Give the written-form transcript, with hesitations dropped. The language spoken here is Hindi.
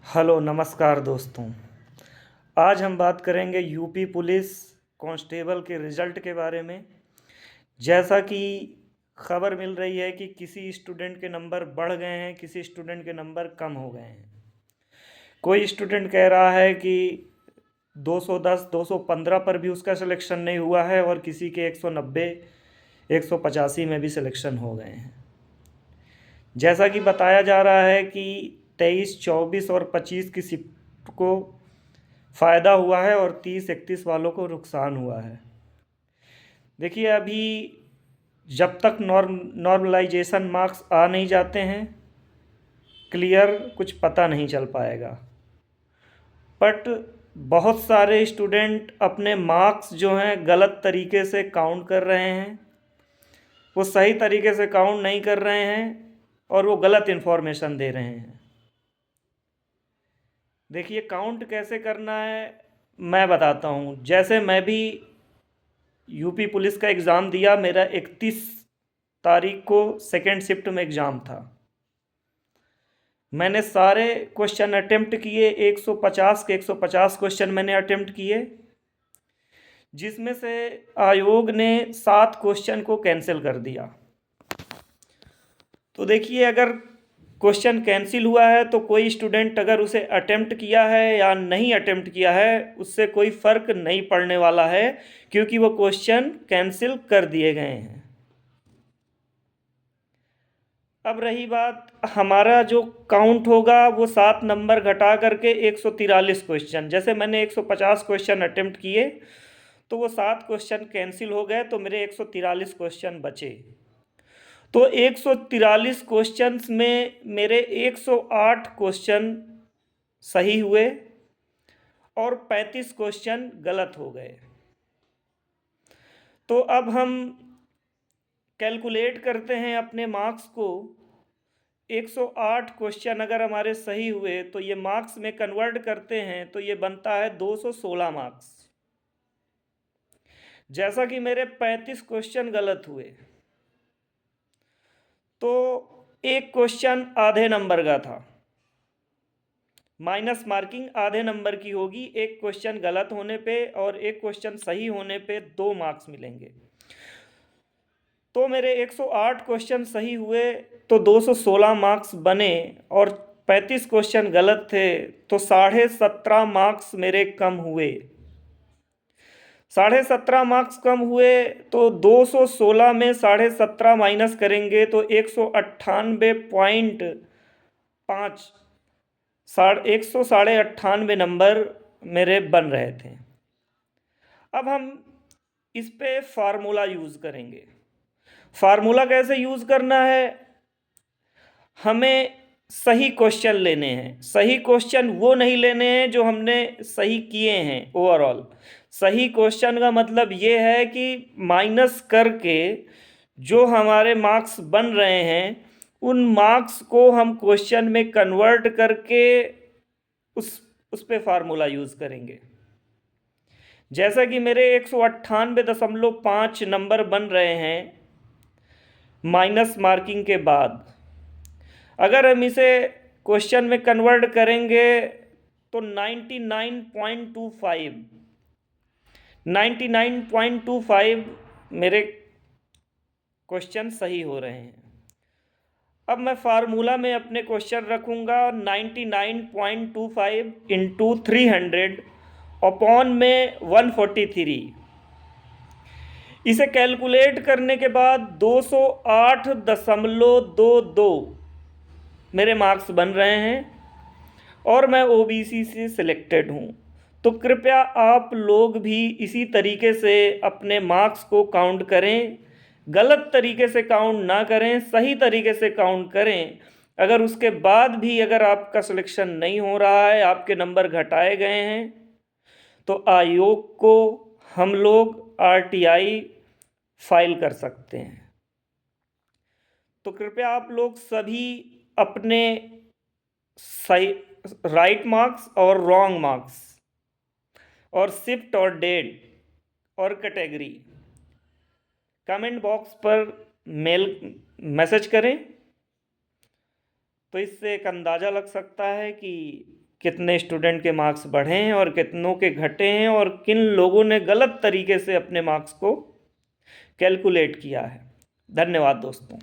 हेलो नमस्कार दोस्तों। आज हम बात करेंगे यूपी पुलिस कांस्टेबल के रिज़ल्ट के बारे में। जैसा कि खबर मिल रही है कि किसी स्टूडेंट के नंबर बढ़ गए हैं, किसी स्टूडेंट के नंबर कम हो गए हैं। कोई स्टूडेंट कह रहा है कि 210 215 पर भी उसका सिलेक्शन नहीं हुआ है और किसी के 190 185 में भी सिलेक्शन हो गए हैं। जैसा कि बताया जा रहा है कि 23 24 और 25 की शिफ्ट को फ़ायदा हुआ है और 30 31 वालों को नुकसान हुआ है। देखिए, अभी जब तक नॉर्मलाइजेशन मार्क्स आ नहीं जाते हैं, क्लियर कुछ पता नहीं चल पाएगा। बट बहुत सारे स्टूडेंट अपने मार्क्स जो हैं गलत तरीके से काउंट कर रहे हैं, वो सही तरीके से काउंट नहीं कर रहे हैं और वो गलत इन्फॉर्मेशन दे रहे हैं। देखिए, काउंट कैसे करना है मैं बताता हूँ। जैसे मैं भी यूपी पुलिस का एग्ज़ाम दिया, मेरा 31 तारीख को सेकेंड शिफ्ट में एग्ज़ाम था। मैंने सारे क्वेश्चन अटेम्प्ट किए, 150 के 150 क्वेश्चन मैंने अटेम्प्ट किए, जिसमें से आयोग ने 7 क्वेश्चन को कैंसिल कर दिया। तो देखिए, अगर क्वेश्चन कैंसिल हुआ है तो कोई स्टूडेंट अगर उसे अटेम्प्ट किया है या नहीं अटेम्प्ट किया है, उससे कोई फ़र्क नहीं पड़ने वाला है, क्योंकि वो क्वेश्चन कैंसिल कर दिए गए हैं। अब रही बात, हमारा जो काउंट होगा वो 7 नंबर घटा करके 143 क्वेश्चन। जैसे मैंने 150 क्वेश्चन अटेम्प्ट किए तो वो 7 क्वेश्चन कैंसिल हो गए, तो मेरे 143 क्वेश्चन बचे। तो 143 क्वेश्चंस में मेरे 108 क्वेश्चन सही हुए और 35 क्वेश्चन गलत हो गए। तो अब हम कैलकुलेट करते हैं अपने मार्क्स को। 108 क्वेश्चन अगर हमारे सही हुए तो ये मार्क्स में कन्वर्ट करते हैं तो ये बनता है 216 मार्क्स। जैसा कि मेरे 35 क्वेश्चन गलत हुए तो एक क्वेश्चन आधे नंबर का था, माइनस मार्किंग आधे नंबर की होगी। एक क्वेश्चन गलत होने पे और एक क्वेश्चन सही होने पे 2 मार्क्स मिलेंगे। तो मेरे 108 क्वेश्चन सही हुए तो 216 मार्क्स बने और 35 क्वेश्चन गलत थे तो 17.5 मार्क्स मेरे कम हुए। 17.5 मार्क्स कम हुए तो 216 में 17.5 माइनस करेंगे तो 198.5 198 नंबर मेरे बन रहे थे। अब हम इस पे फार्मूला यूज़ करेंगे। फार्मूला कैसे यूज़ करना है? हमें सही क्वेश्चन लेने हैं। सही क्वेश्चन वो नहीं लेने हैं जो हमने सही किए हैं ओवरऑल। सही क्वेश्चन का मतलब ये है कि माइनस करके जो हमारे मार्क्स बन रहे हैं उन मार्क्स को हम क्वेश्चन में कन्वर्ट करके उस पे फार्मूला यूज़ करेंगे। जैसा कि मेरे 198.5 नंबर बन रहे हैं माइनस मार्किंग के बाद, अगर हम इसे क्वेश्चन में कन्वर्ट करेंगे तो 99.25 मेरे क्वेश्चन सही हो रहे हैं। अब मैं फार्मूला में अपने क्वेश्चन रखूँगा 99.25 इंटू 300 अपॉन में 143। इसे कैलकुलेट करने के बाद 208.22 मेरे मार्क्स बन रहे हैं और मैं ओबीसी से सिलेक्टेड हूँ। तो कृपया आप लोग भी इसी तरीके से अपने मार्क्स को काउंट करें। गलत तरीके से काउंट ना करें, सही तरीके से काउंट करें। अगर उसके बाद भी अगर आपका सिलेक्शन नहीं हो रहा है, आपके नंबर घटाए गए हैं, तो आयोग को हम लोग आरटीआई फाइल कर सकते हैं। तो कृपया आप लोग सभी अपने सही राइट मार्क्स और रॉन्ग मार्क्स और शिफ्ट और डेट और कैटेगरी कमेंट बॉक्स पर मैसेज करें। तो इससे एक अंदाज़ा लग सकता है कि कितने स्टूडेंट के मार्क्स बढ़े हैं और कितनों के घटे हैं और किन लोगों ने गलत तरीके से अपने मार्क्स को कैलकुलेट किया है। धन्यवाद दोस्तों।